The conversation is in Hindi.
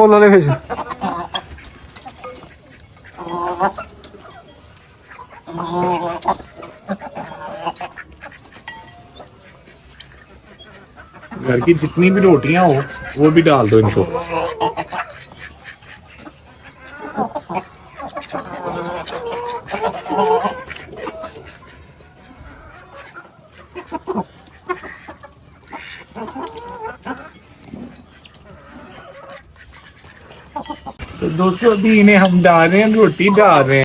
ওলালে খাইছো घर की जितनी भी रोटियां हो वो भी डाल दो इनको। तो दोस्तों अभी इन्हें हम डाल रहे हैं, रोटी डाल रहे हैं।